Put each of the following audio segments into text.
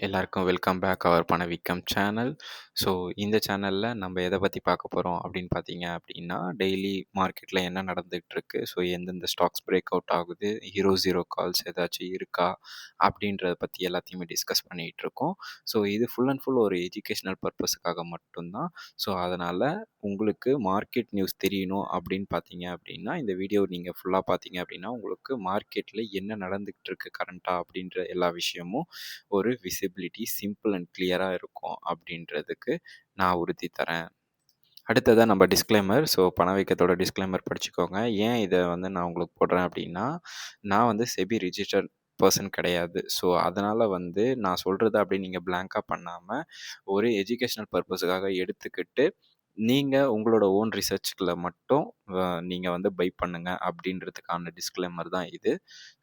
எல்லாருக்கும் welcome back அவர் பணவீக்கம் channel. So இந்த சேனலில் நம்ம எதை பற்றி பார்க்க போகிறோம் அப்படின்னு பார்த்தீங்க அப்படின்னா, டெய்லி மார்க்கெட்டில் என்ன நடந்துகிட்டு இருக்கு, ஸோ எந்தெந்த ஸ்டாக்ஸ் பிரேக் அவுட் ஆகுது, ஹீரோ ஜீரோ கால்ஸ் ஏதாச்சும் இருக்கா அப்படின்றத பற்றி எல்லாத்தையுமே டிஸ்கஸ் பண்ணிகிட்டு இருக்கோம். ஸோ இது ஃபுல் அண்ட் ஃபுல் ஒரு எஜுகேஷ்னல் பர்பஸுக்காக மட்டும்தான். ஸோ அதனால் உங்களுக்கு மார்க்கெட் நியூஸ் தெரியணும் அப்படின்னு பார்த்தீங்க அப்படின்னா, இந்த வீடியோ நீங்கள் ஃபுல்லாக பார்த்தீங்க அப்படின்னா உங்களுக்கு மார்க்கெட்டில் என்ன நடந்துகிட்டு இருக்கு கரண்ட்டாக அப்படின்ற எல்லா விஷயமும் ஒரு விசிபிலிட்டி சிம்பிள் அண்ட் கிளியரா இருக்கும் அப்படின்றதுக்கு நான் உறுதி தரேன். அடுத்ததா நம்ம டிஸ்க்ளைமர். ஸோ பணவீக்கத்தோட டிஸ்க்ளைமர் படிச்சுக்கோங்க. ஏன் இத நான் உங்களுக்கு போடுறேன் அப்படின்னா, நான் செபி ரிஜிஸ்டர்ட் பெர்சன் கிடையாது. ஸோ அதனால நான் சொல்றத அப்படியே நீங்க பிளாங்க்கா பண்ணாம, ஒரு எஜுகேஷனல் பர்ப்பஸுக்காக எடுத்துக்கிட்டு, நீங்க உங்களோட ஓன் ரிசர்ச்‌குள்ள மட்டும் நீங்க பை பண்ணுங்க அப்படின்றதுக்கான டிஸ்க்ளைமர் தான் இது.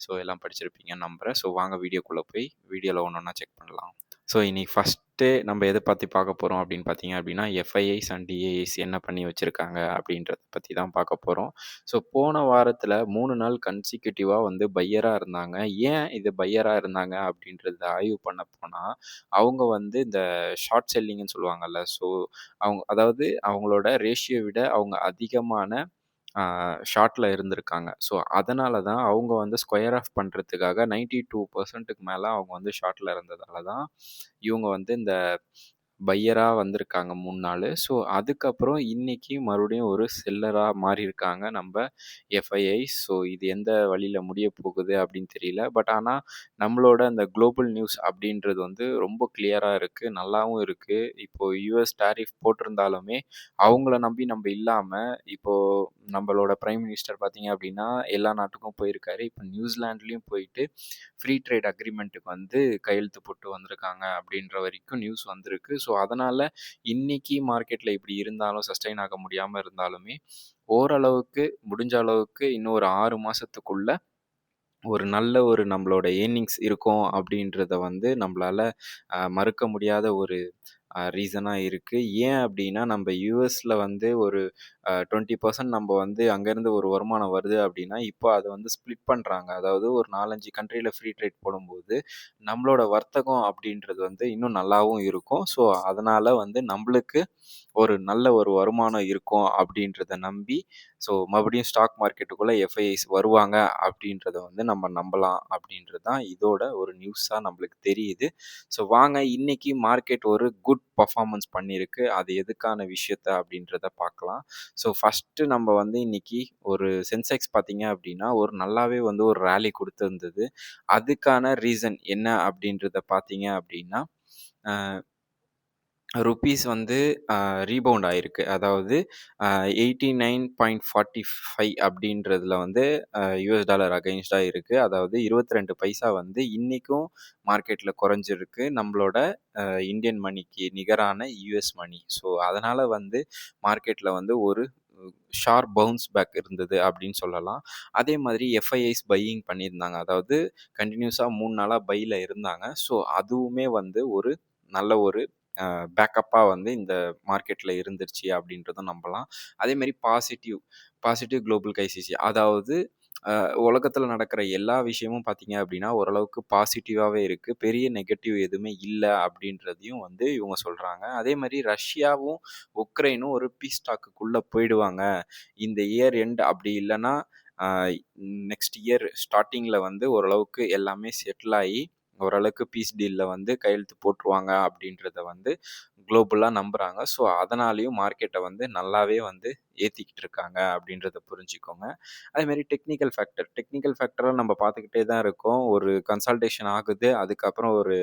ஸோ எல்லாம் படிச்சிருப்பீங்கன்னு நம்புறேன். ஸோ வாங்க வீடியோக்குள்ள போய் வீடியோல ஒண்ணொண்ணா செக் பண்ணலாம். ஸோ இன்னைக்கு ஃபர்ஸ்ட்டு நம்ம எத பத்தி பார்க்க போறோம் அப்படின்னு பார்த்தீங்க அப்படின்னா, எஃப்ஐஐஸ் அண்ட் டிஏஐஸ் என்ன பண்ணி வச்சிருக்காங்க அப்படின்றத பத்தி தான் பார்க்க போறோம். ஸோ போன வாரத்துல 3 நாள் கன்சிக்யூட்டிவா பையரா இருந்தாங்க. ஏன் இது பையரா இருந்தாங்க அப்படின்றத ஆய்வு பண்ண போனா, அவங்க இந்த ஷார்ட் செல்லிங்ன்னு சொல்லுவாங்கல்ல. ஸோ அதாவது அவங்களோட ரேஷியோ விட அவங்க அதிகமான ஷார்ட்ல இருந்திருக்காங்க. ஸோ அதனால தான் அவங்க ஸ்கொயர் ஆஃப் பண்றதுக்காக 92%க்கு மேல அவங்க ஷார்ட்ல இருந்ததால தான், இவங்க இந்த பையரா வந்திருக்காங்க 3 நாளு. ஸோ அதுக்கப்புறம் இன்னைக்கு மறுபடியும் ஒரு செல்லரா மாறியிருக்காங்க நம்ப எஃப்ஐஐஸ். ஸோ இது எந்த வழியில முடியப் போகுது அப்படின்னு தெரியல. பட் ஆனா நம்மளோட அந்த குளோபல் நியூஸ் அப்படின்றது ரொம்ப கிளியரா இருக்கு. நல்லாவும் இருக்கு. இப்போ யுஎஸ் டாரிஃப் போட்டிருந்தாலுமே, அவங்கள நம்பி நம்ப இல்லாம, இப்போ நம்மளோட பிரைம் மினிஸ்டர் பார்த்தீங்க அப்படின்னா, எல்லா நாட்டுக்கும் போயிருக்காரு. இப்போ நியூசிலாண்ட்லயும் போயிட்டு ஃப்ரீ ட்ரேட் அக்ரீமெண்ட்டுக்கு கையெழுத்து போட்டு வந்திருக்காங்க அப்படின்ற வரைக்கும் நியூஸ் வந்திருக்கு. ஸோ அதனால இன்னைக்கு மார்க்கெட்ல இப்படி இருந்தாலும் சஸ்டெயின் ஆக முடியாம இருந்தாலுமே, ஓரளவுக்கு முடிஞ்ச அளவுக்கு இன்னும் ஒரு 6 மாசத்துக்குள்ள ஒரு நல்ல ஒரு நம்மளோட ஏர்னிங்ஸ் இருக்கும் அப்படின்றத நம்மளால மறுக்க முடியாத ஒரு ரீசனா இருக்கு. ஏன் அப்படின்னா, நம்ம யுஎஸ்ல ஒரு 20% நம்ம அங்கேருந்து ஒரு வருமானம் வருது அப்படின்னா, இப்போ அத ஸ்ப்ளிட் பண்றாங்க. அதாவது ஒரு 4, 5 கண்ட்ரில ஃப்ரீ ட்ரேட் போடும்போது, நம்மளோட வர்த்தகம் அப்படின்றது இன்னும் நல்லாவும் இருக்கும். ஸோ அதனால நம்பளுக்கு ஒரு நல்ல ஒரு வருமானம் இருக்கும் அப்படின்றத நம்பி, ஸோ மறுபடியும் ஸ்டாக் மார்க்கெட்டுக்குள்ள எஃப்ஐஐஸ் வருவாங்க அப்படின்றத நம்ம நம்பலாம் அப்படின்றது தான் இதோட ஒரு நியூஸா நம்மளுக்கு தெரியுது. ஸோ வாங்க இன்னைக்கு மார்க்கெட் ஒரு குட் பெர்ஃபார்மன்ஸ் பண்ணியிருக்கு. அது எதுக்கான விஷயத்த அப்படின்றத பார்க்கலாம். ஸோ ஃபர்ஸ்ட்டு நம்ம இன்னைக்கு ஒரு சென்செக்ஸ் பார்த்தீங்க அப்படின்னா, ஒரு நல்லாவே ஒரு ராலி குடுத்திருந்தது. அதுக்கான ரீசன் என்ன அப்படின்றத பார்த்தீங்க அப்படின்னா, அ ருப்பீஸ் ரீபவுண்ட் ஆயிருக்கு. அதாவது 89.45 அப்படின்றதுல யுஎஸ் டாலர் அகைன்ஸ்டா இருக்கு. அதாவது 22 பைசா இன்னைக்கும் மார்க்கெட்ல குறைஞ்சிருக்கு. நம்மளோட இந்தியன் மணிக்கு நிகரான யுஎஸ் மணி. ஸோ அதனால மார்க்கெட்ல ஒரு ஷார்ப் பவுன்ஸ் பேக் இருந்தது அப்படின்னு சொல்லலாம். அதே மாதிரி எஃப்ஐஐஸ் பையிங் பண்ணியிருந்தாங்க. அதாவது கன்டினியூஸா 3 நாளா பைல இருந்தாங்க. ஸோ அதுவுமே ஒரு நல்ல ஒரு பேக்கப்பா இந்த மார்க்கெட்ல இருந்துருச்சு அப்படின்றதும் நம்பலாம். அதேமாரி பாசிட்டிவ் குளோபல் கிரைசிஸ். அதாவது உலகத்துல நடக்கிற எல்லா விஷயமும் பார்த்தீங்க அப்படின்னா, ஓரளவுக்கு பாசிட்டிவாவே இருக்கு. பெரிய நெகட்டிவ் எதுவுமே இல்ல அப்படின்றதையும் இவங்க சொல்றாங்க. அதேமாரி ரஷ்யாவும், உக்ரைனும் ஒரு பீஸ் டாக்குக்குள்ள போயிடுவாங்க. இந்த இயர் எண்ட் அப்படி இல்லன்னா, அ நெக்ஸ்ட் இயர் ஸ்டார்ட்டிங்ல ஓரளவுக்கு எல்லாமே செட்டில் ஆயி, ஓரளவுக்கு பீஸ் டீல்ல கையெழுத்து போட்டுருவாங்க அப்படின்றத குளோபலா நம்புறாங்க. ஸோ அதனாலேயும் மார்க்கெட்ட நல்லாவே ஏத்திக்கிட்டு இருக்காங்க அப்படின்றத புரிஞ்சுக்கோங்க. அதேமாரி டெக்னிக்கல் ஃபேக்டரா நம்ம பார்த்துக்கிட்டே தான் இருக்கோம். ஒரு கன்சால்டேஷன் ஆகுது. அதுக்கப்புறம் ஒரு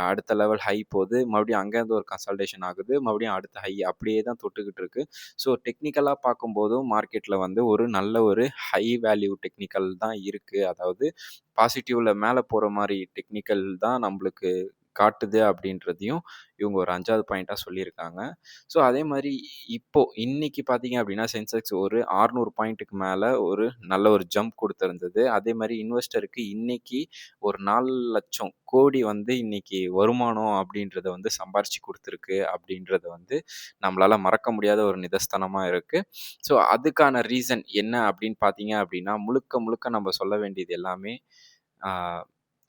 அடுத்த லெவல் ஹை போது. மறுபடியும் அங்கேருந்து ஒரு கன்சால்டேஷன் ஆகுது. மறுபடியும் அடுத்த ஹை அப்படியே தான் தொட்டுக்கிட்டு இருக்கு. ஸோ டெக்னிக்கலா பார்க்கும்போதும் மார்க்கெட்ல ஒரு நல்ல ஒரு ஹை வேல்யூ டெக்னிக்கல் தான் இருக்கு. அதாவது பாசிட்டிவ்ல மேல போற மாரி டெக்னிக்கல் தான் நம்பளுக்கு காட்டுது அப்படின்றதையும் இவங்க ஒரு 5வது பாயிண்ட்டா சொல்லியிருக்காங்க. ஸோ அதே மாரி இப்போ இன்னைக்கு பார்த்தீங்க அப்படின்னா, சென்செக்ஸ் ஒரு 600 பாயிண்ட்டுக்கு மேல ஒரு நல்ல ஒரு ஜம்ப் குடுத்திருந்தது. அதே மாரி இன்வெஸ்டருக்கு இன்னைக்கு ஒரு 4,00,000 கோடி இன்னைக்கு வருமானம் அப்படின்றத சம்பாரிச்சு குடுத்துருக்கு அப்படின்றது நம்மளால மறக்க முடியாத ஒரு நிதர்சனமா இருக்கு. ஸோ அதுக்கான ரீசன் என்ன அப்படின்னு பார்த்தீங்க அப்படின்னா, முழுக்க முழுக்க நம்ம சொல்ல வேண்டியது எல்லாமே ஆ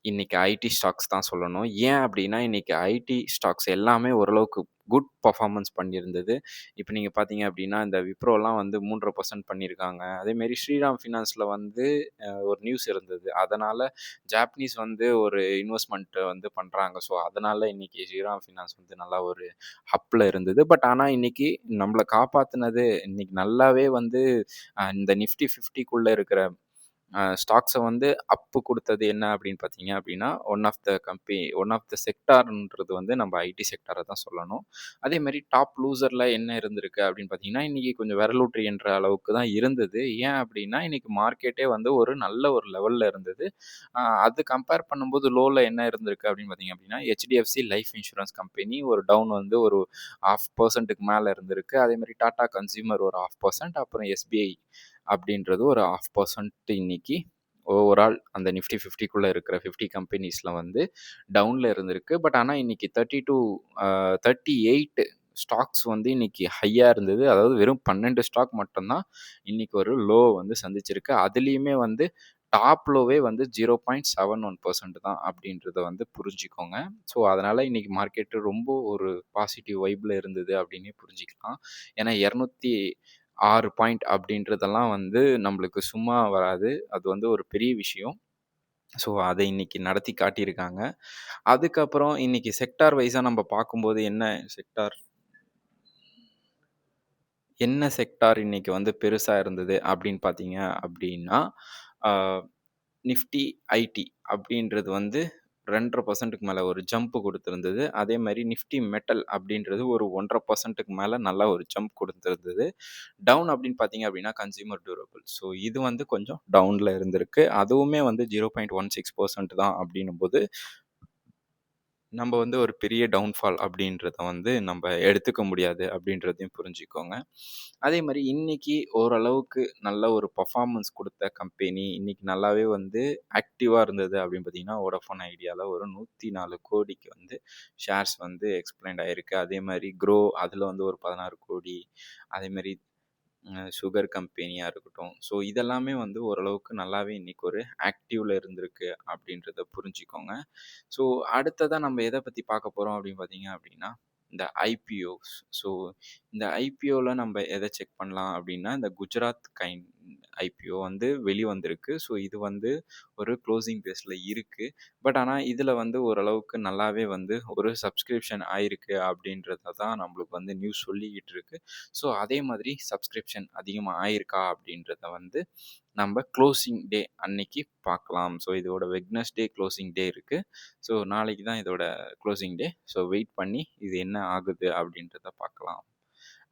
இன்னைக்கு ஐடி ஸ்டாக்ஸ் தான் சொல்லணும். ஏன் அப்டின்னா, இன்னைக்கு ஐடி ஸ்டாக்ஸ் எல்லாமே ஓரளவுக்கு குட் பெர்ஃபார்மன்ஸ் பண்ணியிருந்தது. இப்ப நீங்க பார்த்தீங்க அப்டின்னா, இந்த விப்ரோலாம் வந்து 3.5% பண்ணியிருக்காங்க. அதேமாரி ஸ்ரீராம் ஃபினான்ஸ்ல வந்து ஒரு நியூஸ் இருந்தது. அதனால ஜாப்பனீஸ் வந்து ஒரு இன்வெஸ்ட்மென்ட் வந்து பண்றாங்க. ஸோ, அதனால இன்னைக்கு ஸ்ரீராம் ஃபினான்ஸ் வந்து நல்லா ஒரு அப்ல இருந்தது. பட் ஆனா இன்னைக்கு நம்மள காப்பாத்துனது இன்னைக்கு நல்லாவே வந்து இந்த நிஃப்டி 50க்குள்ள இருக்கிற ஸ்டாக்ஸ வந்து அப்பு குடுத்தது என்ன அப்படின்னு பார்த்தீங்க அப்படின்னா, ஒன் ஆஃப் த செக்டார்ன்றது வந்து நம்ம ஐடி செக்டார தான் சொல்லணும். அதேமாரி டாப் லூசர்ல என்ன இருந்திருக்கு அப்படின்னு பார்த்தீங்கன்னா, இன்னைக்கு கொஞ்சம் விரலூற்றி என்ற அளவுக்கு தான் இருந்தது. ஏன் அப்படின்னா, இன்னைக்கு மார்க்கெட்டே வந்து ஒரு நல்ல ஒரு லெவல்ல இருந்தது. அது கம்பேர் பண்ணும்போது லோல என்ன இருந்திருக்கு அப்படின்னு பார்த்தீங்க அப்படின்னா, HDFC லைஃப் இன்சூரன்ஸ் கம்பெனி ஒரு டவுன் வந்து ஒரு 0.5%க்கு மேல இருந்திருக்கு. அதேமாரி டாடா கன்சியூமர் ஒரு 0.5% அப்புறம் SBI அப்படின்றது ஒரு 0.5% இன்னைக்கு ஓவரால் அந்த நிஃப்டி 50க்குள்ள இருக்கிற 50 கம்பெனிஸ்ல வந்து டவுன்ல இருந்திருக்கு. பட் ஆனா இன்னைக்கு 38 ஸ்டாக்ஸ் வந்து இன்னைக்கு ஹையா இருந்தது. அதாவது வெறும் 12 ஸ்டாக் மட்டும் தான் இன்னைக்கு ஒரு லோ வந்து சந்திச்சிருக்கு. அதுலயுமே வந்து டாப் லோவே வந்து 0.71% தான் அப்படின்றத வந்து புரிஞ்சுக்கோங்க. ஸோ அதனால இன்னைக்கு மார்க்கெட் ரொம்ப ஒரு பாசிட்டிவ் வைப்ல இருந்தது அப்படின்னே புரிஞ்சுக்கலாம். ஏன்னா 206 பாயிண்ட் அப்படின்றதெல்லாம் வந்து நம்மளுக்கு சும்மா வராது. அது வந்து ஒரு பெரிய விஷயம். ஸோ அத இன்னைக்கு நடத்தி காட்டியிருக்காங்க. அதுக்கப்புறம் இன்னைக்கு செக்டார் வைஸா நம்ம பார்க்கும்போது என்ன செக்டார் இன்னைக்கு வந்து பெருசா இருந்தது அப்படின்னு பார்த்தீங்க அப்படின்னா, ஆ நிஃப்டி ஐடி அப்படின்றது வந்து 2.5%க்கு மேல ஒரு ஜம்ப் குடுத்திருந்தது. அதேமாரி நிஃப்டி மெட்டல் அப்படின்றது ஒரு 1.5%க்கு மேல நல்லா ஒரு ஜம்ப் குடுத்திருந்தது. டவுன் அப்படின்னு பார்த்தீங்க அப்படின்னா, கன்சியூமர் டியூரபிள். ஸோ இது வந்து கொஞ்சம் டவுன்ல இருந்திருக்கு. அதுவுமே வந்து 0.16% தான் அப்படின்னும்போது, நம்ம வந்து ஒரு பெரிய டவுன்ஃபால் அப்படின்றத வந்து நம்ப எடுத்துக்க முடியாது அப்படின்றதையும் புரிஞ்சுக்கோங்க. அதே மாரி இன்னைக்கு ஓரளவுக்கு நல்ல ஒரு பெர்ஃபார்மன்ஸ் குடுத்த கம்பெனி, இன்னைக்கு நல்லாவே வந்து ஆக்டிவா இருந்தது அப்படின்னு பார்த்தீங்கன்னா, வோடாஃபோன் ஐடியால ஒரு 104,00,00,000க்கு வந்து ஷேர்ஸ் வந்து எக்ஸ்ப்ளைன்ட் ஆயிருக்கு. அதே மாரி குரோ அதுல வந்து ஒரு 16,00,00,000. அதே மாரி சுகர் கம்பெனியா இருக்கட்டும். ஸோ இதெல்லாமே வந்து ஓரளவுக்கு நல்லாவே இன்னைக்கு ஒரு ஆக்டிவ்ல இருந்திருக்கு அப்படின்றத புரிஞ்சுக்கோங்க. ஸோ அடுத்ததா நம்ம எத பத்தி பார்க்க போறோம் அப்படின்னு பார்த்தீங்க அப்படின்னா, இந்த ஐபிஓஸ். ஸோ இந்த ஐபிஓல நம்ம எத செக் பண்ணலாம் அப்படின்னா, இந்த குஜராத் கைன் ஐபிஓ வந்து வெளிவந்திருக்கு. ஸோ இது வந்து ஒரு க்ளோசிங் பேஸ்ல இருக்கு. பட் ஆனா இதுல வந்து ஓரளவுக்கு நல்லாவே வந்து ஒரு சப்ஸ்கிரிப்ஷன் ஆயிருக்கு அப்படின்றத தான் நம்மளுக்கு வந்து நியூஸ் சொல்லிக்கிட்டு இருக்கு. ஸோ அதே மாதிரி சப்ஸ்கிரிப்ஷன் அதிகமா ஆயிருக்கா அப்படின்றத வந்து நம்ம க்ளோசிங் டே அன்னைக்கு பார்க்கலாம். ஸோ இதோட வெட்னஸ்டே க்ளோசிங் டே இருக்கு. ஸோ நாளைக்கு தான் இதோட க்ளோசிங் டே. ஸோ வெயிட் பண்ணி இது என்ன ஆகுது அப்படின்றத பார்க்கலாம்.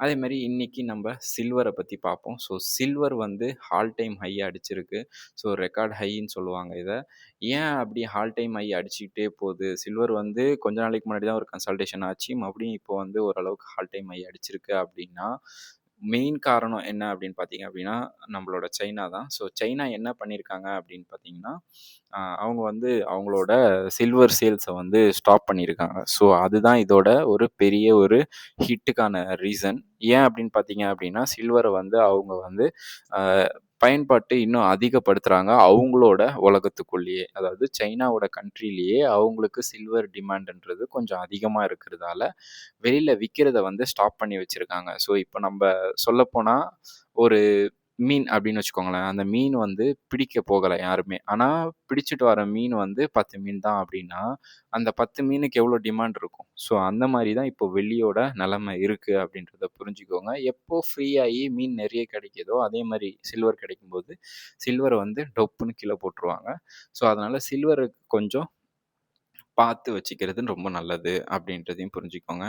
அதே மாரி இன்னைக்கு நம்ப சில்வர பத்தி பார்ப்போம். ஸோ சில்வர் வந்து ஆல் டைம் ஹை அடிச்சிருக்கு. ஸோ ரெக்கார்ட் ஹைன்னு சொல்லுவாங்க இத. ஏன் அப்படி ஆல் டைம் ஹை அடிச்சுக்கிட்டே போது? சில்வர் வந்து கொஞ்ச நாளைக்கு முன்னாடி தான் ஒரு கன்சல்டேஷன் ஆச்சு. மறுபடியும் இப்போ வந்து ஓரளவுக்கு ஆல் டைம் ஹை அடிச்சிருக்கு அப்படின்னா, மெயின் காரணம் என்ன அப்படின்னு பார்த்தீங்க அப்படின்னா, நம்மளோட சைனா தான். ஸோ சைனா என்ன பண்ணியிருக்காங்க அப்படின்னு பார்த்தீங்கன்னா, அவங்க வந்து அவங்களோட சில்வர் சேல்ஸ வந்து ஸ்டாப் பண்ணியிருக்காங்க. ஸோ அதுதான் இதோட ஒரு பெரிய ஒரு ஹிட்டுக்கான ரீசன். ஏன் அப்படின்னு பார்த்தீங்க அப்படின்னா, சில்வர வந்து அவங்க வந்து அ பயன்பாட்டு இன்னும் அதிகப்படுத்துறாங்க. அவங்களோட உலகத்துக்குள்ளேயே. அதாவது சைனாவோட கண்ட்ரிலயே அவங்களுக்கு சில்வர் டிமாண்ட்ன்றது கொஞ்சம் அதிகமா இருக்கிறதால, வெளியில விக்கிறத வந்து ஸ்டாப் பண்ணி வச்சிருக்காங்க. ஸோ இப்ப நம்ப சொல்லப்போனா, ஒரு மீன் அப்படின்னு வச்சுக்கோங்களேன். அந்த மீன் வந்து பிடிக்க போகல யாருமே. ஆனா பிடிச்சிட்டு வர மீன் வந்து 10 மீன் தான் அப்படின்னா, அந்த 10 மீனுக்கு எவ்வளோ டிமாண்ட் இருக்கும். ஸோ அந்த மாரி தான் இப்போ வெள்ளியோட நிலைமை இருக்கு அப்படின்றத புரிஞ்சுக்கோங்க. எப்போ ஃப்ரீ ஆயி மீன் நெறைய கிடைக்குதோ, அதே மாரி சில்வர் கிடைக்கும்போது, சில்வர வந்து டொப்புன்னு கீழ போட்டுருவாங்க. ஸோ அதனால சில்வர கொஞ்சம் பார்த்து வச்சுக்கிறது ரொம்ப நல்லது அப்படின்றதையும் புரிஞ்சுக்கோங்க.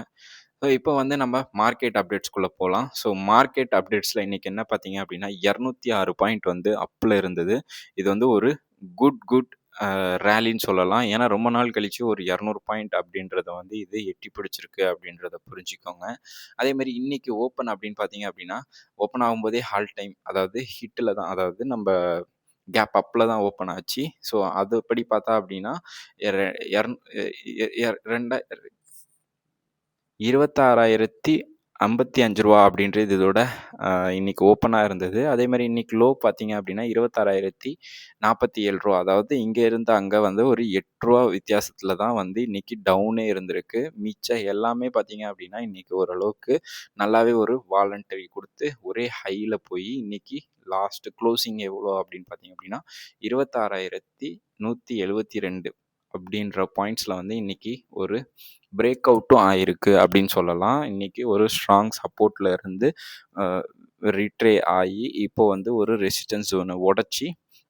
ஸோ இப்போ வந்து நம்ம மார்க்கெட் அப்டேட்ஸ்குள்ள போலாம். ஸோ மார்க்கெட் அப்டேட்ஸ்ல இன்னைக்கு என்ன பார்த்தீங்க அப்படின்னா, 206 பாயிண்ட் வந்து அப்ல இருந்தது. இது வந்து ஒரு குட் ரேலின்னு சொல்லலாம். ஏன்னா ரொம்ப நாள் கழிச்சு ஒரு 200 பாயிண்ட் அப்படின்றத வந்து இது எட்டி பிடிச்சிருக்கு அப்படின்றத புரிஞ்சுக்கோங்க. அதேமாரி இன்னைக்கு ஓப்பன் அப்படின்னு பார்த்தீங்க அப்படின்னா, ஓப்பன் ஆகும்போதே ஆல் டைம் அதாவது ஹிட்ல தான் அதாவது நம்ப கேப் அப்ல தான் ஓப்பன் ஆச்சு. ஸோ அதுபடி பார்த்தா அப்படின்னா, எர எரன் எ எ ரெண்டா 26,500 ரூ. 55 அப்படின்றது இதோட இன்னைக்கு ஓப்பனா இருந்தது. அதேமாரி இன்னைக்கு லோ பார்த்தீங்க அப்படின்னா ரூ. 26,047. அதாவது இங்க இருந்து அங்க வந்து ஒரு ரூ. 8 வித்தியாசத்துல தான் வந்து இன்னைக்கு டவுனே இருந்திருக்கு. மிச்சம் எல்லாமே பார்த்தீங்க அப்படின்னா, இன்னைக்கு ஓரளவுக்கு நல்லாவே ஒரு வாலண்டரி குடுத்து ஒரே ஹைல போய் இன்னைக்கு லாஸ்ட் க்ளோசிங் எவ்வளோ அப்படின்னு பார்த்தீங்க அப்படின்னா, 26,172 அப்படின்ற பாயிண்ட்ஸ்ல வந்து இன்னைக்கு ஒரு பிரேக் அவுட்டும் ஆயிருக்கு அப்படின்னு சொல்லலாம். இன்னைக்கு ஒரு ஸ்ட்ராங் சப்போர்ட்ல இருந்து அ ரிட்ரே ஆயி, இப்போ வந்து ஒரு ரெசிஸ்டன்ஸ் ஜோன உடைச்சு,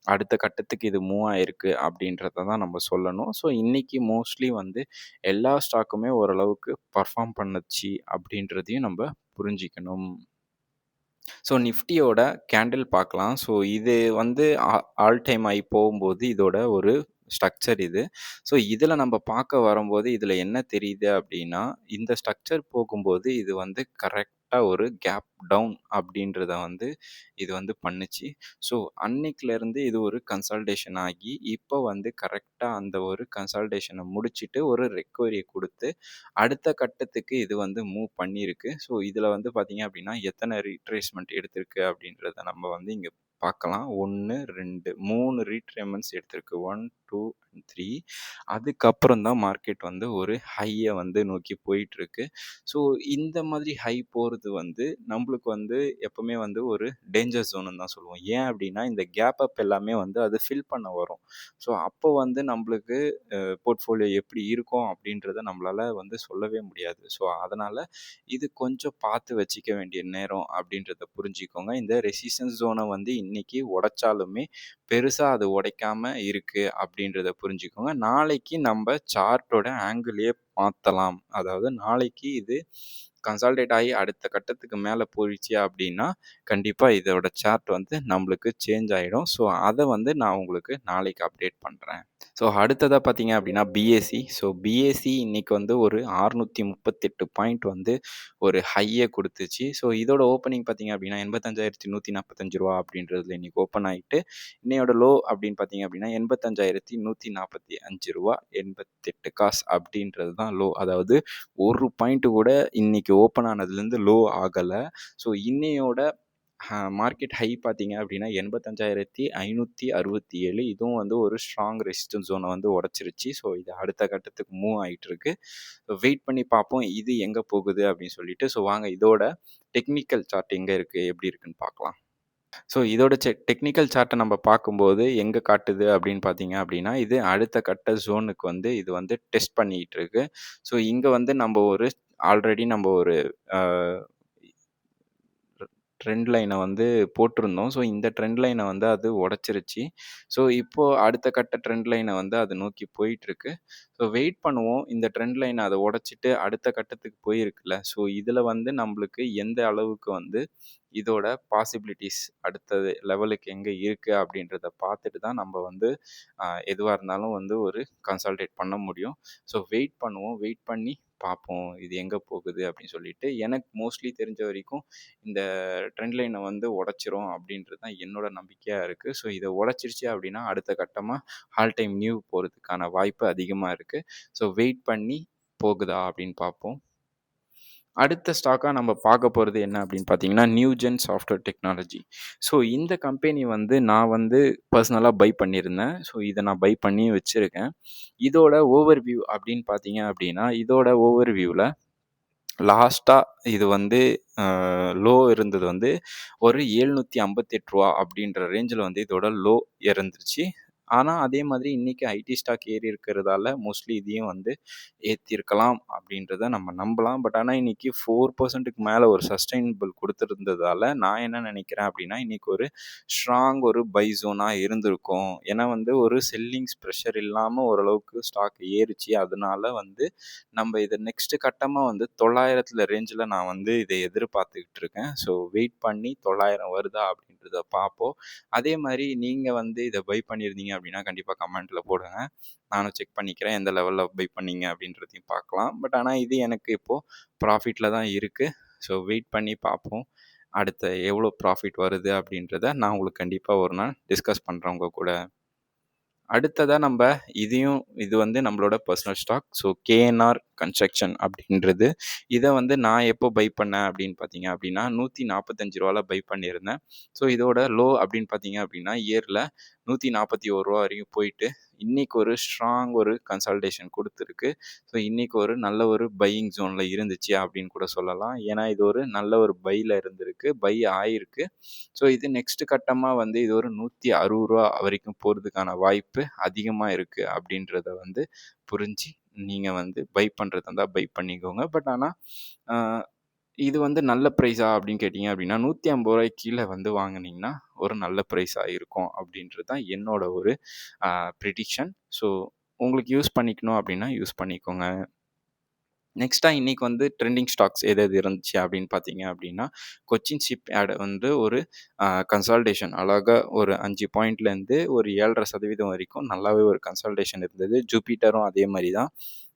அடுத்த கட்டத்துக்கு இது மூவ் ஆயிருக்கு அப்படின்றத தான் நம்ம சொல்லணும். ஸோ இன்னைக்கு மோஸ்ட்லி வந்து எல்லா ஸ்டாக்குமே ஓரளவுக்கு பெர்ஃபார்ம் பண்ணுச்சு அப்படின்றதையும் நம்ப புரிஞ்சுக்கணும். ஸோ நிஃப்டியோட கேண்டில் பார்க்கலாம். ஸோ இது வந்து ஆல் டைம் ஹை போகும்போது இதோட ஒரு ஸ்ட்ரக்சர் இது. ஸோ இதில நம்ம பார்க்க வரும்போது இதில என்ன தெரியுது அப்படின்னா, இந்த ஸ்ட்ரக்சர் போகும்போது இது வந்து கரெக்ட்டா ஒரு கேப் டவுன் அப்படின்றத வந்து இது வந்து பண்ணுச்சு. ஸோ அன்னைக்குலேருந்து இது ஒரு கன்சால்டேஷன் ஆகி, இப்போ வந்து கரெக்ட்டா அந்த ஒரு கன்சால்டேஷன முடிச்சுட்டு ஒரு ரெக்கவரிய குடுத்து அடுத்த கட்டத்துக்கு இது வந்து மூவ் பண்ணியிருக்கு. ஸோ இதில வந்து பார்த்தீங்க அப்படின்னா, எத்தனை ரீட்ரேஸ்மென்ட் எடுத்திருக்கு அப்படின்றத நம்ம வந்து இங்க பார்க்கலாம். 1, 2, 3 ரீட்ரேமென்ட்ஸ் எடுத்திருக்கு. 1, 2 அண்ட் 3. அதுக்கப்புறம் தான் மார்க்கெட் வந்து ஒரு ஹைய வந்து நோக்கி போயிட்டுருக்கு. ஸோ இந்த மாதிரி ஹை போறது வந்து நம்மளுக்கு வந்து எப்பவுமே வந்து ஒரு டேஞ்சர் ஜோனுன்னு தான் சொல்லுவோம். ஏன் அப்படின்னா, இந்த கேப் அப் எல்லாமே வந்து அது ஃபில் பண்ண வரும். ஸோ அப்போ வந்து நம்மளுக்கு போர்ட்ஃபோலியோ எப்படி இருக்கும் அப்படின்றத நம்மளால வந்து சொல்லவே முடியாது. ஸோ அதனால இது கொஞ்சம் பார்த்து வச்சுக்க வேண்டிய நேரம் அப்படின்றத புரிஞ்சுக்கோங்க. இந்த ரெசிஸ்டன்ஸ் ஜோனை வந்து இன்னைக்கு உடைச்சாலுமே பெருசா அது உடைக்காம இருக்கு அப்படின்றத புரிஞ்சுக்கோங்க. நாளைக்கு நம்ம சார்ட்டோட ஆங்கிளயே மாத்தலாம். அதாவது நாளைக்கு இது கன்சால்டேட் ஆகி அடுத்த கட்டத்துக்கு மேல போயிடுச்சு அப்படின்னா, கண்டிப்பா இதோட சார்ட் வந்து நம்மளுக்கு சேஞ்ச் ஆயிடும். ஸோ அத வந்து நான் உங்களுக்கு நாளைக்கு அப்டேட் பண்றேன். ஸோ அடுத்ததா பார்த்தீங்க அப்படின்னா பிஎஸ்சி. ஸோ பிஎஸ்சி இன்னைக்கு வந்து ஒரு 638 பாயிண்ட் வந்து ஒரு ஹைய குடுத்துச்சு. ஸோ இதோட ஓப்பனிங் பார்த்தீங்க அப்படின்னா ரூ. 85,145 அப்படின்றதுல இன்னைக்கு ஓப்பன் ஆயிட்டு, இன்னையோட லோ அப்படின்னு பார்த்தீங்க அப்படின்னா ரூ. 85,145 88 காசு அப்படின்றது தான் லோ. அதாவது ஒரு பாயிண்ட் கூட இன்னைக்கு ஓப்பன் ஆனதுலேருந்து லோ ஆகல. ஸோ இன்னையோட மார்க்கெட் ஹை பார்த்தீங்க அப்படின்னா 85,567. இதுவும் வந்து ஒரு ஸ்ட்ராங் ரெசிஸ்டன்ஸ் ஜோனை வந்து உடைச்சிருச்சு. ஸோ இது அடுத்த கட்டத்துக்கு மூவ் ஆயிட்டு இருக்கு. வெயிட் பண்ணி பார்ப்போம் இது எங்க போகுது அப்படின்னு சொல்லிட்டு. ஸோ வாங்க இதோட டெக்னிக்கல் சார்ட் எங்க இருக்கு, எப்படி இருக்குன்னு பார்க்கலாம். ஸோ இதோட டெக்னிக்கல் சார்ட்ட நம்ம பார்க்கும்போது எங்க காட்டுது அப்படின்னு பார்த்தீங்க அப்படின்னா, இது அடுத்த கட்ட ஜோனுக்கு வந்து இது வந்து டெஸ்ட் பண்ணிட்டு இருக்கு. ஸோ இங்க வந்து நம்ம ஒரு ஆல்ரெடி நம்ம ஒரு அ ட்ரெண்ட் லைன வந்து போட்டிருந்தோம். ஸோ இந்த ட்ரெண்ட் லைன வந்து அது உடைச்சிருச்சு. ஸோ இப்போ அடுத்த கட்ட ட்ரெண்ட் லைன வந்து அது நோக்கி போயிட்டுருக்கு. ஸோ வெயிட் பண்ணுவோம். இந்த ட்ரெண்ட் லைன அத உடைச்சிட்டு அடுத்த கட்டத்துக்கு போயிருக்குல்ல. ஸோ இதில வந்து நம்மளுக்கு எந்த அளவுக்கு வந்து இதோட பாசிபிலிட்டீஸ் அடுத்தது லெவலுக்கு எங்க இருக்கு அப்படின்றத பார்த்துட்டு தான் நம்ம வந்து எதுவா இருந்தாலும் வந்து ஒரு கன்சால்டேட் பண்ண முடியும். ஸோ வெயிட் பண்ணுவோம். வெயிட் பண்ணி பார்ப்போம். இது எங்க போகுது அப்படின்னு சொல்லிட்டு. எனக்கு மோஸ்ட்லி தெரிஞ்ச வரைக்கும் இந்த ட்ரெண்ட் லைனை வந்து உடைச்சிரும் அப்படின்றது தான் என்னோட நம்பிக்கையா இருக்கு. ஸோ இதை உடைச்சிருச்சு அப்படின்னா அடுத்த கட்டமாக ஆல் டைம் நியூ போகிறதுக்கான வாய்ப்பு அதிகமாக இருக்கு. ஸோ வெயிட் பண்ணி போகுதா அப்படின்னு பார்ப்போம். அடுத்த ஸ்டாக்கா நம்ம பார்க்க போறது என்ன அப்படின்னு பார்த்தீங்கன்னா, நியூஜென் சாஃப்ட்வேர் டெக்னாலஜி. ஸோ இந்த கம்பெனி வந்து நான் வந்து பர்சனலா பை பண்ணியிருந்தேன். ஸோ இத நான் பை பண்ணியும் வச்சிருக்கேன். இதோட ஓவர்வியூ அப்படின்னு பார்த்தீங்க அப்படின்னா, இதோட ஓவர்வியூல லாஸ்ட்டா இது வந்து லோ இருந்தது வந்து ஒரு ரூ. 758 அப்படின்ற ரேஞ்சில வந்து இதோட லோ இருந்துச்சு. ஆனா, அதே மாதிரி இன்னைக்கு ஐடி ஸ்டாக் ஏறி இருக்கிறதால மோஸ்ட்லி இதையும் வந்து ஏத்தியிருக்கலாம் அப்படின்றத நம்ம நம்பலாம். பட் ஆனா இன்னைக்கு 4%க்கு மேல ஒரு சஸ்டெய்னபிள் குடுத்திருந்ததால, நான் என்ன நினைக்கிறேன் அப்படின்னா, இன்னைக்கு ஒரு ஸ்ட்ராங் ஒரு பை ஜோனா இருந்திருக்கும். ஏன்னா வந்து ஒரு செல்லிங்ஸ் பிரஷர் இல்லாம ஓரளவுக்கு ஸ்டாக் ஏறுச்சு. அதனால வந்து நம்ம இத நெக்ஸ்ட் கட்டமா வந்து 900 ரேஞ்சில நான் வந்து இத எதிர்பார்த்துக்கிட்டு இருக்கேன். ஸோ வெயிட் பண்ணி 900 வருதா அப்படின்றத பார்ப்போம். அதே மாரி நீங்க வந்து இத பை பண்ணியிருந்தீங்க அப்படின்னா, கண்டிப்பா கமெண்ட்ல போடுங்க. நானும் செக் பண்ணிக்கிறேன். எந்த லெவல்ல பை பண்ணீங்க அப்படின்றதையும் பார்க்கலாம். பட் ஆனா இது எனக்கு இப்போ ப்ராஃபிட்ல தான் இருக்கு. ஸோ வெயிட் பண்ணி பார்ப்போம். அடுத்த எவ்வளோ ப்ராஃபிட் வருது அப்படின்றத நான் உங்களுக்கு கண்டிப்பா ஒரு நாள் டிஸ்கஸ் பண்றேன் உங்க கூட. அடுத்ததா இது வந்து நம்மளோட personal stock. So KNR construction அப்படின்றது. இத வந்து நான் எப்போ பை பண்ணேன் அப்படின்னு பார்த்தீங்க அப்படின்னா, ரூ. 145ல பை பண்ணியிருந்தேன். ஸோ இதோட லோ அப்படின்னு பார்த்தீங்க அப்படின்னா, இயர்ல ரூ. 141 வரைக்கும் போயிட்டு, இன்னைக்கு ஒரு ஸ்ட்ராங் ஒரு கன்சால்டேஷன் குடுத்துருக்கு. ஸோ இன்னைக்கு ஒரு நல்ல ஒரு பையிங் ஜோன்ல இருந்துச்சு அப்படின்னு கூட சொல்லலாம். ஏன்னா இது ஒரு நல்ல ஒரு பைல இருந்திருக்கு. பை ஆயிருக்கு. ஸோ இது நெக்ஸ்ட் கட்டமா வந்து இது ஒரு ரூ. 160 வரைக்கும் போறதுக்கான வாய்ப்பு அதிகமா இருக்கு அப்படின்றத வந்து புரிஞ்சு, நீங்க வந்து பை பண்றதா இருந்தா பை பண்ணிக்கோங்க. பட் ஆனா, அ இது வந்து நல்ல பிரைஸா அப்படின்னு கேட்டீங்க அப்படின்னா, ரூ. 150 கீழ வந்து வாங்குனீங்கன்னா, ஒரு நல்ல பிரைஸா இருக்கும் அப்படின்றது தான் என்னோட ஒரு அ ப்ரிடிக்ஷன். ஸோ உங்களுக்கு யூஸ் பண்ணிக்கணும் அப்படின்னா யூஸ் பண்ணிக்கோங்க. நெக்ஸ்ட்டா இன்னைக்கு வந்து ட்ரெண்டிங் ஸ்டாக்ஸ் எது எது இருந்துச்சு அப்படின்னு பார்த்தீங்க அப்படின்னா, கொச்சின் ஷிப் யார்ட் வந்து ஒரு கன்சால்டேஷன் அழகா ஒரு 5 பாயிண்ட்லேருந்து ஒரு 7.5% வரைக்கும் நல்லாவே ஒரு கன்சால்டேஷன் இருந்தது. ஜூபிட்டரும் அதே மாரி தான்.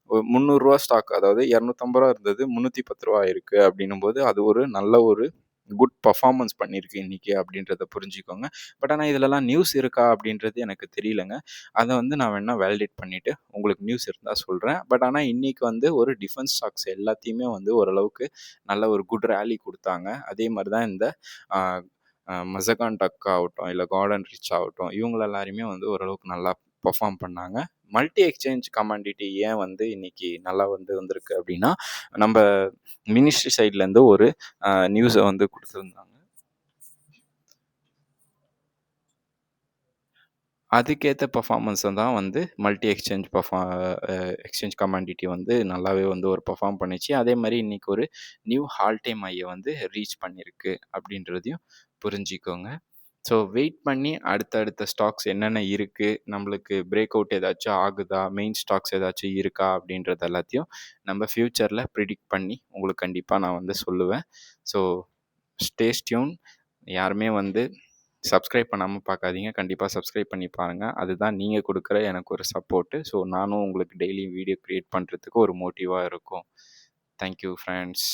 ஒரு ரூ. 300 ஸ்டாக் அதாவது ரூ. 250 இருந்தது. ரூ. 310 ஆயிருக்கு அப்படின்னும்போது, அது ஒரு நல்ல ஒரு குட் பெர்ஃபார்மன்ஸ் பண்ணியிருக்கு இன்னைக்கு அப்படின்றத புரிஞ்சுக்கோங்க. பட் ஆனா இதுலலாம் நியூஸ் இருக்கா அப்படின்றது எனக்கு தெரியலங்க. அத வந்து நான் வேணா வேலிடேட் பண்ணிட்டு உங்களுக்கு நியூஸ் இருந்தா சொல்றேன். பட் ஆனா இன்னைக்கு வந்து ஒரு டிஃபென்ஸ் ஸ்டாக்ஸ் எல்லாத்தையுமே வந்து ஓரளவுக்கு நல்ல ஒரு குட் ராலி குடுத்தாங்க. அதே மாரி தான் இந்த ஆ மசகான் டக் ஆகட்டும், இல்ல கார்டன் ரிச் ஆகட்டும், இவங்கள எல்லாரையுமே வந்து ஓரளவுக்கு நல்லா பெர்ஃபார்ம் பண்ணாங்க. மல்டி எக்ஸ்சேஞ்ச் கமாடிட்டி ஏன் வந்து இன்னைக்கு நல்லா வந்து வந்திருக்கு அப்படின்னா, நம்ப மினிஸ்ட்ரி சைட்லேருந்து ஒரு நியூஸ வந்து குடுத்துருந்தாங்க. அதுக்கேத்த பெர்ஃபார்மன்ஸ தான் வந்து மல்டி எக்ஸ்சேஞ்ச் எக்ஸ்சேஞ்ச் கமாடிட்டி வந்து நல்லாவே வந்து ஒரு பெர்ஃபார்ம் பண்ணுச்சு. அதேமாரி இன்னைக்கு ஒரு நியூ ஆல் டைம் ஹைய வந்து ரீச் பண்ணியிருக்கு அப்படின்றதையும் புரிஞ்சுக்கோங்க. ஸோ வெயிட் பண்ணி அடுத்தடுத்த ஸ்டாக்ஸ் என்னென்ன இருக்கு, நம்மளுக்கு பிரேக் அவுட் ஏதாச்சும் ஆகுதா, மெயின் ஸ்டாக்ஸ் ஏதாச்சும் இருக்கா அப்படின்றது எல்லாத்தையும் நம்ம ஃப்யூச்சர்ல ப்ரிடிக்ட் பண்ணி உங்களுக்கு கண்டிப்பா நான் வந்து சொல்லுவேன். So stay tune. யாருமே வந்து சப்ஸ்கிரைப் பண்ணாம பார்க்காதீங்க. கண்டிப்பா சப்ஸ்கிரைப் பண்ணி பாருங்க. அதுதான் நீங்க குடுக்குற எனக்கு ஒரு சப்போர்ட்டு. ஸோ நானும் உங்களுக்கு டெய்லி வீடியோ கிரியேட் பண்றதுக்கு ஒரு மோட்டிவா இருக்கும். Thank you friends.